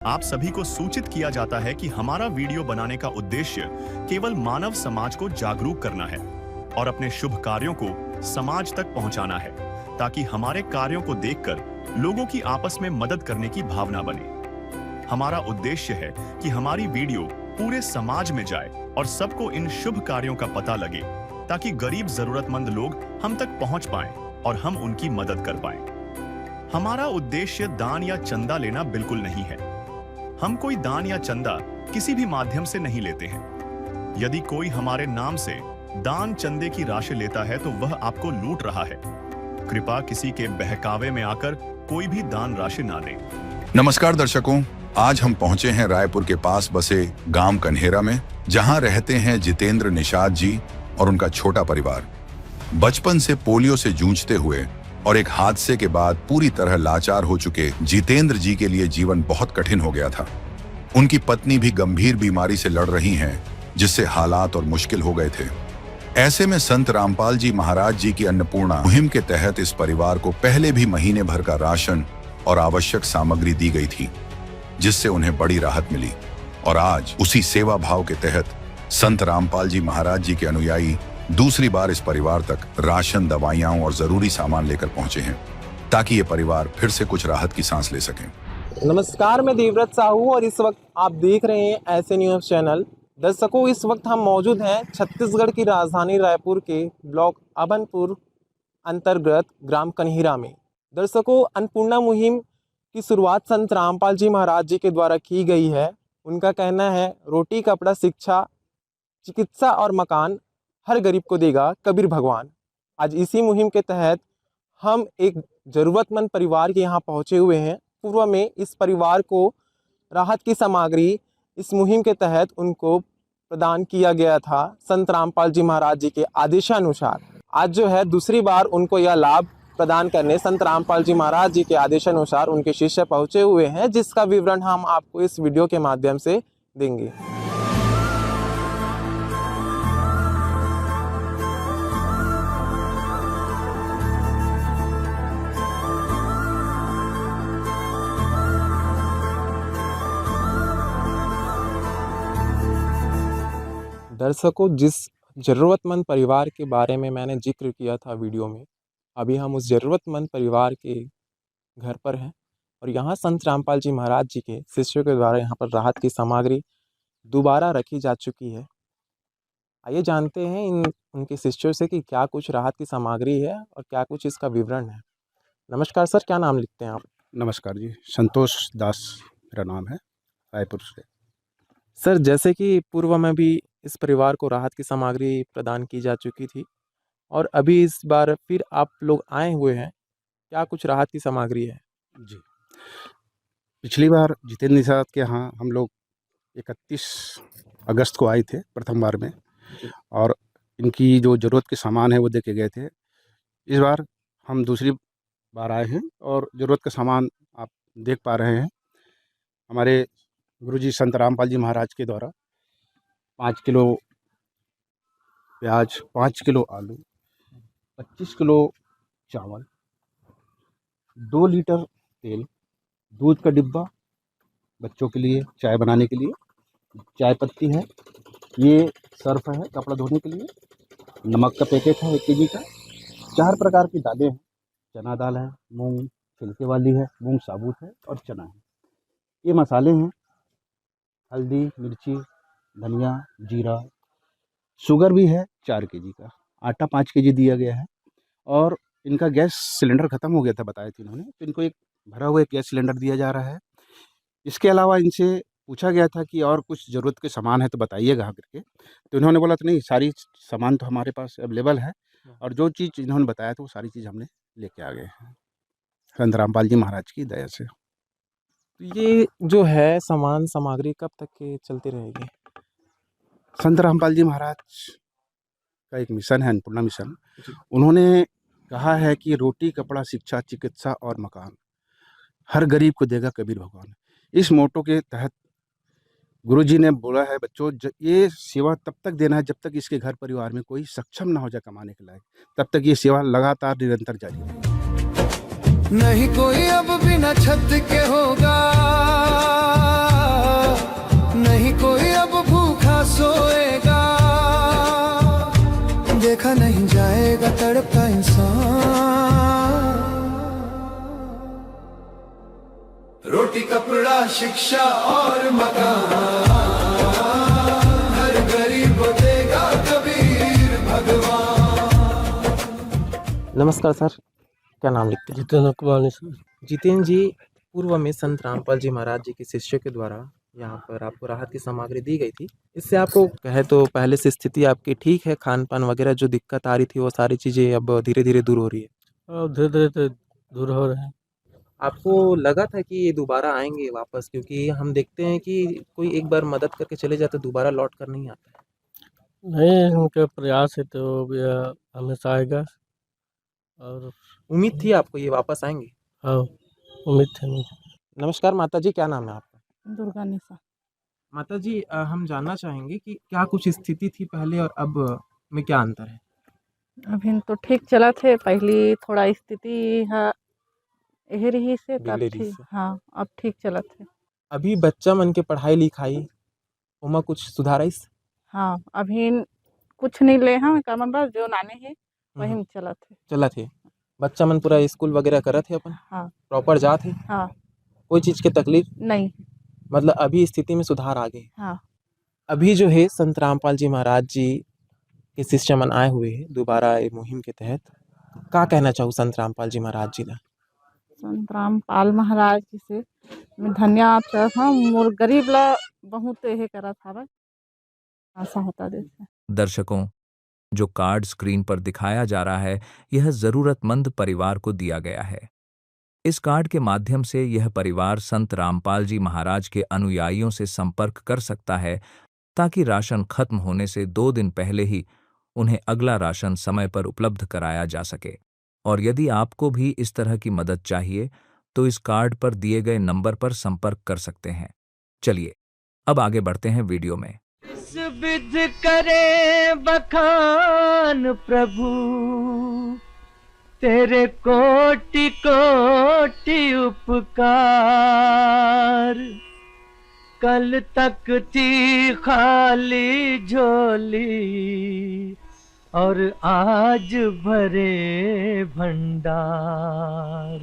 आप सभी को सूचित किया जाता है कि हमारा वीडियो बनाने का उद्देश्य केवल मानव समाज को जागरूक करना है और अपने शुभ कार्यों को समाज तक पहुंचाना है, ताकि हमारे कार्यों को देखकर लोगों की आपस में मदद करने की भावना बने। हमारा उद्देश्य है कि हमारी वीडियो पूरे समाज में जाए और सबको इन शुभ कार्यों का पता लगे, ताकि गरीब जरूरतमंद लोग हम तक पहुंच पाएं और हम उनकी मदद कर पाएं। हमारा उद्देश्य दान या चंदा लेना बिल्कुल नहीं है। हम कोई दान या चंदा किसी भी माध्यम से नहीं लेते हैं। यदि कोई हमारे नाम से दान चंदे की राशि लेता है तो वह आपको लूट रहा है। कृपया किसी के बहकावे में आकर कोई भी दान राशि ना दें। नमस्कार दर्शकों, आज हम पहुंचे हैं रायपुर के पास बसे गांव कन्हेरा में, जहां रहते हैं जितेंद्र निषाद जी और उनका छोटा परिवार। बचपन से पोलियो से जूझते हुए और एक हादसे के बाद पूरी तरह लाचार हो चुके जितेंद्र जी के लिए जीवन बहुत कठिन हो गया था। उनकी पत्नी भी गंभीर बीमारी से लड़ रही हैं, जिससे हालात और मुश्किल हो गए थे। ऐसे में संत रामपाल जी महाराज जी की अन्नपूर्णा मुहिम के तहत इस परिवार को पहले भी महीने भर का राशन और आवश्यक सामग्री दी गई थी, जिससे उन्हें बड़ी राहत मिली। और आज उसी सेवा भाव के तहत संत रामपाल जी महाराज जी के अनुयायी दूसरी बार इस परिवार तक राशन, दवाइयां और जरूरी सामान लेकर पहुंचे हैं, ताकि ये परिवार फिर से कुछ राहत की सांस ले सकें। नमस्कार, मैं देवव्रत साहू और इस वक्त आप देख रहे हैं ऐसे न्यूज़ चैनल। दर्शकों, इस वक्त हम मौजूद हैं छत्तीसगढ़ की राजधानी रायपुर के ब्लॉक अभनपुर अंतर्गत ग्राम कन्हेरा में। दर्शकों, अन्नपूर्णा मुहिम की शुरुआत संत रामपाल जी महाराज जी के द्वारा की गई है। उनका कहना है, रोटी, कपड़ा, शिक्षा, चिकित्सा और मकान हर गरीब को देगा कबीर भगवान। आज इसी मुहिम के तहत हम एक ज़रूरतमंद परिवार के यहाँ पहुँचे हुए हैं। पूर्व में इस परिवार को राहत की सामग्री इस मुहिम के तहत उनको प्रदान किया गया था संत रामपाल जी महाराज जी के आदेशानुसार। आज जो है दूसरी बार उनको यह लाभ प्रदान करने संत रामपाल जी महाराज जी के आदेशानुसार उनके शिष्य पहुँचे हुए हैं, जिसका विवरण हम आपको इस वीडियो के माध्यम से देंगे। दर्शकों, जिस ज़रूरतमंद परिवार के बारे में मैंने जिक्र किया था वीडियो में, अभी हम उस ज़रूरतमंद परिवार के घर पर हैं और यहाँ संत रामपाल जी महाराज जी के शिष्यों के द्वारा यहाँ पर राहत की सामग्री दोबारा रखी जा चुकी है। आइए जानते हैं उनके शिष्यों से कि क्या कुछ राहत की सामग्री है और क्या कुछ इसका विवरण है। नमस्कार सर, क्या नाम लिखते हैं आप? नमस्कार जी, संतोष दास मेरा नाम है, रायपुर से। सर, जैसे कि पूर्व में भी इस परिवार को राहत की सामग्री प्रदान की जा चुकी थी और अभी इस बार फिर आप लोग आए हुए हैं, क्या कुछ राहत की सामग्री है? जी, पिछली बार जितेंद्र निषाद के यहाँ हम लोग 31 अगस्त को आए थे प्रथम बार में, और इनकी जो ज़रूरत के सामान है वो दे के गए थे। इस बार हम दूसरी बार आए हैं और ज़रूरत का सामान आप देख पा रहे हैं। हमारे गुरुजी संत रामपाल जी महाराज के द्वारा 5 किलो प्याज, 5 किलो आलू, 25 किलो चावल, 2 लीटर तेल, दूध का डिब्बा, बच्चों के लिए चाय बनाने के लिए, चाय पत्ती है, ये सर्फ है कपड़ा धोने के लिए, नमक का पैकेट है 1 केजी का, 4 प्रकार की दालें हैं, चना दाल है, मूंग छिलके वाली है, मूंग साबुत है और चना है। ये मसाले हैं, हल्दी, मिर्ची, धनिया, जीरा, शुगर भी है 4 केजी का, आटा 5 केजी दिया गया है। और इनका गैस सिलेंडर ख़त्म हो गया था, बताया था इन्होंने, तो इनको एक भरा हुआ एक गैस सिलेंडर दिया जा रहा है। इसके अलावा इनसे पूछा गया था कि और कुछ ज़रूरत के सामान है तो बताइएगा करके, तो इन्होंने बोला तो नहीं, सारी सामान तो हमारे पास अवेलेबल है, और जो चीज़ इन्होंने बताया था वो सारी चीज़ हमने लेके आ गए हैं संत रामपाल जी महाराज की दया से। तो ये जो है सामान सामग्री कब तक के चलती रहेगी? संत रामपाल जी महाराज का एक मिशन है, अन्नपूर्णा मिशन। उन्होंने कहा है कि रोटी, कपड़ा, शिक्षा, चिकित्सा और मकान हर गरीब को देगा कबीर भगवान। इस मोटो के तहत गुरुजी ने बोला है, बच्चों ये सेवा तब तक देना है जब तक इसके घर परिवार में कोई सक्षम ना हो जाए कमाने के लायक, तब तक ये सेवा लगातार निरंतर जारी रहेगी। नहीं कोई अब बिना छत के होगा। रोटी कपड़ा शिक्षा और मकान, हर गरीब को देगा कबीर भगवान। नमस्कार सर, क्या नाम लिखते हैं? जितेंद्र कुमार सर। जितेंद्र जी, पूर्व में संत रामपाल जी महाराज जी के शिष्यों के द्वारा यहाँ पर आपको राहत की सामग्री दी गई थी। इससे आपको कहे तो पहले से स्थिति आपकी ठीक है, खान पान वगैरह जो दिक्कत आ रही थी वो सारी चीज़ें अब धीरे धीरे दूर हो रही है। और धीरे धीरे तो दूर हो रहे हैं। आपको लगा था कि ये दोबारा आएंगे वापस? क्योंकि हम देखते हैं कि कोई एक बार मदद करके चले जाते दोबारा लौट कर नहीं आता है। नहीं, उनका प्रयास है तो यह हमेशा आएगा। और उम्मीद थी आपको ये वापस आएंगे? हाँ, उम्मीद है मुझे। नमस्कार माता जी, क्या नाम है आपका? दुर्गा निशा। माता जी, हम जानना चाहेंगे कि क्या कुछ स्थिति थी पहले और अब में क्या अंतर है? अभी तो ठीक चला थे, पहली थोड़ा स्थिति यही रही से तब बिगड़े रही ठीक। से। हाँ, अब ठीक चला थे। अभी बच्चा मन के पढ़ाई लिखाई ओमा कुछ सुधार आइस? हाँ, अभी कुछ नहीं ले हम का मतलब जो नाने है वही में चला थे। चला थे बच्चा मन पूरा स्कूल वगैरह करत थे अपन? हाँ प्रॉपर जात है? हाँ। कोई चीज़ की तकलीफ? नहीं। मतलब अभी स्थिति में सुधार आ गए? हाँ। अभी जो है संत रामपाल जी महाराज जी के शिष्य मन आए हुए हैं दोबारा ये मुहिम के तहत, का कहना चाहूँ संत रामपाल जी महाराज जी ला? संत रामपाल महाराज जी से मैं धन्यवाद चाहत हूँ। मोर गरीब ला बहुत यही करा था आशा होता देते। दर्शकों, जो कार्ड स्क्रीन पर दिखाया जा रहा है यह जरूरतमंद परिवार को दिया गया है। इस कार्ड के माध्यम से यह परिवार संत रामपाल जी महाराज के अनुयायियों से संपर्क कर सकता है ताकि राशन खत्म होने से 2 दिन पहले ही उन्हें अगला राशन समय पर उपलब्ध कराया जा सके। और यदि आपको भी इस तरह की मदद चाहिए तो इस कार्ड पर दिए गए नंबर पर संपर्क कर सकते हैं। चलिए अब आगे बढ़ते हैं वीडियो में। विध करे बखान प्रभु, तेरे कोटि कोटि उपकार। कल तक थी खाली झोली और आज भरे भंडार।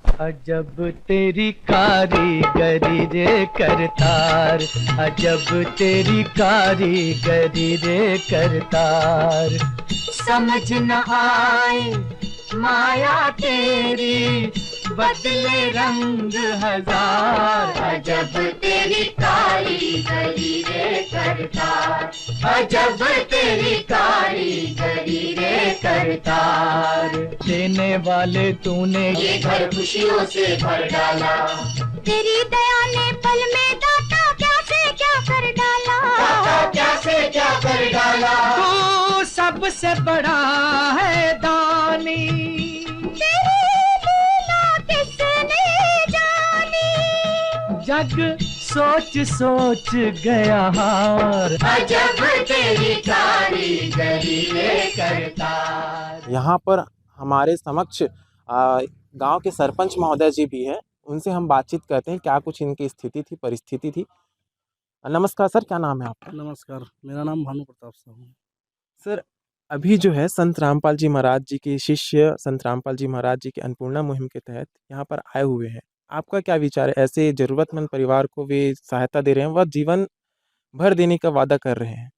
अजब तेरी कारीगरी रे करतार, अजब तेरी कारीगरी रे करतार। समझ न आए माया तेरी, बदले रंग हजार। अजब तेरी कारीगरी रे करतार, अजब तेरी कारीगरी रे करतार। देने वाले तूने ये घर खुशियों से भर डाला, तेरी दया ने पल में दाता क्या से क्या कर डाला, दाता क्या से क्या कर डाला। तू सबसे बड़ा है दानी, जग सोच सोच गया हार। अजब तेरी कारीगरी रे करतार। यहाँ पर हमारे समक्ष गांव के सरपंच महोदय जी भी हैं, उनसे हम बातचीत करते हैं क्या कुछ इनकी स्थिति थी, परिस्थिति थी। नमस्कार सर, क्या नाम है आपका? नमस्कार, मेरा नाम भानु प्रताप साहू है। सर, अभी जो है संत रामपाल जी महाराज जी के शिष्य संत रामपाल जी महाराज जी के अन्नपूर्णा मुहिम के तहत यहाँ पर आए हुए हैं। आपका क्या विचार है? ऐसे जरूरतमंद परिवार को वे सहायता दे रहे हैं, वह जीवन भर देने का वादा कर रहे हैं।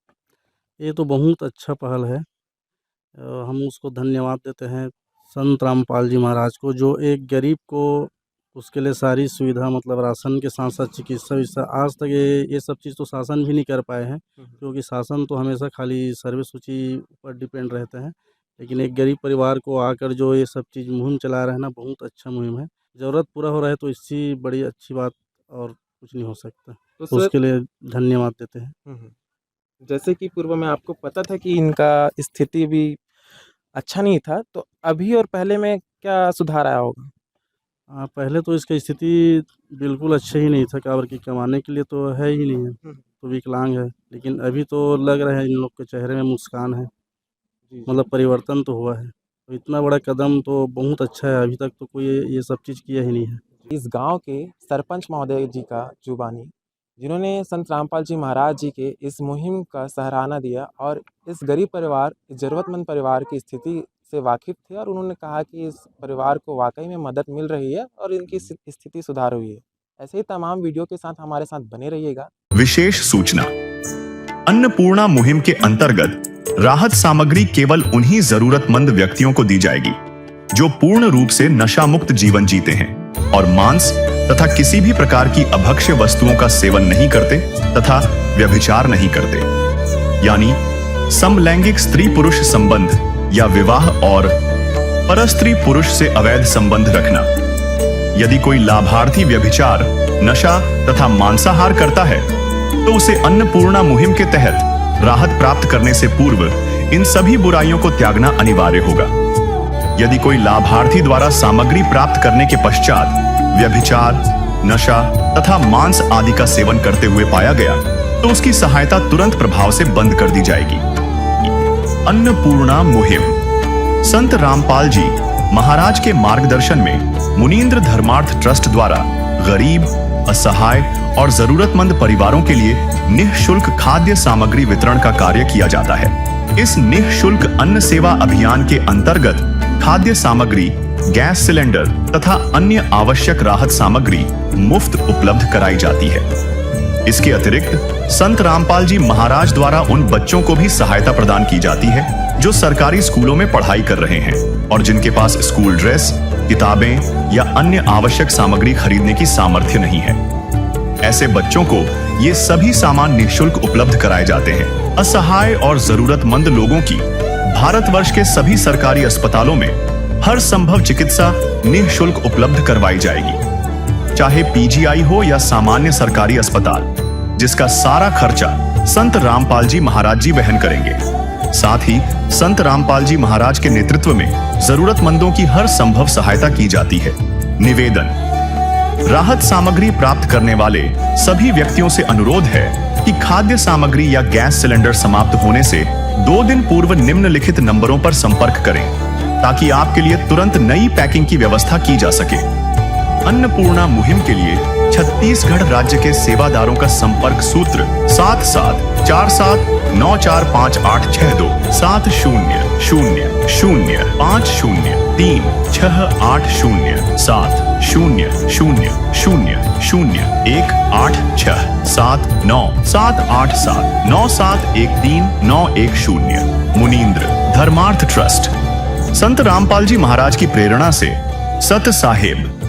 ये तो बहुत अच्छा पहल है। हम उसको धन्यवाद देते हैं संत रामपाल जी महाराज को, जो एक गरीब को उसके लिए सारी सुविधा मतलब राशन के साथ साथ चिकित्सा विकित्सा आज तक ये सब चीज़ तो शासन भी नहीं कर पाए हैं, क्योंकि शासन तो हमेशा खाली सर्वे सूची पर डिपेंड रहते हैं। लेकिन एक गरीब परिवार को आकर जो ये सब चीज़ मुहिम चला रहे हैं ना, बहुत अच्छा मुहिम है। ज़रूरत पूरा हो रहा है तो इससे बड़ी अच्छी बात और कुछ नहीं हो सकता। तो उसके लिए धन्यवाद देते हैं। जैसे कि पूर्व में आपको पता था कि इनका स्थिति भी अच्छा नहीं था, तो अभी और पहले में क्या सुधार आया होगा? पहले तो इसकी स्थिति बिल्कुल अच्छा ही नहीं था, काबर की कमाने के लिए तो है ही नहीं है, तो विकलांग है। लेकिन अभी तो लग रहा है इन लोग के चेहरे में मुस्कान है, मतलब परिवर्तन तो हुआ है। तो इतना बड़ा कदम तो बहुत अच्छा है। अभी तक तो कोई ये सब चीज़ किया ही नहीं है। इस गांव के सरपंच महोदय जी का जुबानी, जिन्होंने संत रामपाल जी महाराज जी के इस मुहिम का सराहना दिया और इस गरीब परिवार, इस ज़रूरतमंद परिवार की स्थिति इससे वाकिफ़ थे और उन्होंने कहा कि इस परिवार को वाक़ई में मदद मिल रही है और इनकी स्थिति सुधार हुई है। ऐसे ही तमाम वीडियो के साथ हमारे साथ बने रहिएगा। विशेष सूचना। अन्नपूर्णा मुहिम के अंतर्गत राहत सामग्री केवल उन्हीं जरूरतमंद व्यक्तियों को दी जाएगी जो पूर्ण रूप से नशा मुक्त जीवन जीते हैं और मांस तथा किसी भी प्रकार की अभक्ष्य वस्तुओं का सेवन नहीं करते तथा व्यभिचार नहीं करते, यानी समलैंगिक स्त्री पुरुष संबंध या विवाह और परस्त्री पुरुष से अवैध संबंध रखना। यदि कोई लाभार्थी व्यभिचार, नशा तथा मांसाहार करता है तो उसे अन्नपूर्णा मुहिम के तहत राहत प्राप्त करने से पूर्व इन सभी बुराइयों को त्यागना अनिवार्य होगा। यदि कोई लाभार्थी द्वारा सामग्री प्राप्त करने के पश्चात व्यभिचार, नशा तथा मांस आदि का सेवन करते हुए पाया गया तो उसकी सहायता तुरंत प्रभाव से बंद कर दी जाएगी। अन्नपूर्णा मुहिम। संत रामपाल जी महाराज के मार्गदर्शन में मुनींद्र धर्मार्थ ट्रस्ट द्वारा गरीब, असहाय और जरूरतमंद परिवारों के लिए निःशुल्क खाद्य सामग्री वितरण का कार्य किया जाता है। इस निःशुल्क अन्न सेवा अभियान के अंतर्गत खाद्य सामग्री, गैस सिलेंडर तथा अन्य आवश्यक राहत सामग्री मुफ्त उपलब्ध कराई जाती है। इसके अतिरिक्त संत रामपाल जी महाराज द्वारा उन बच्चों को भी सहायता प्रदान की जाती है जो सरकारी स्कूलों में पढ़ाई कर रहे हैं और जिनके पास स्कूल ड्रेस, किताबें या अन्य आवश्यक सामग्री खरीदने की सामर्थ्य नहीं है। ऐसे बच्चों को ये सभी सामान निःशुल्क उपलब्ध कराए जाते हैं। असहाय और जरूरतमंद लोगों की भारतवर्ष के सभी सरकारी अस्पतालों में हर संभव चिकित्सा निःशुल्क उपलब्ध करवाई जाएगी, चाहे पीजीआई हो या सामान्य सरकारी अस्पताल, जिसका सारा खर्चा संत रामपाल जी महाराज जी वहन करेंगे। साथ ही संत रामपाल जी महाराज के नेतृत्व में जरूरतमंदों की हर संभव सहायता की जाती है। निवेदन। राहत सामग्री प्राप्त करने वाले सभी व्यक्तियों से अनुरोध है कि खाद्य सामग्री या गैस सिलेंडर समाप्त होने से 2 दिन पूर्व निम्नलिखित नंबरों पर संपर्क करें ताकि आपके लिए तुरंत नई पैकिंग की व्यवस्था की जा सके। अन्नपूर्णा मुहिम के लिए छत्तीसगढ़ राज्य के सेवादारों का संपर्क सूत्र 7747945862 700318679787 मुनींद्र धर्मार्थ ट्रस्ट। संत रामपाल जी महाराज की प्रेरणा से सत साहेब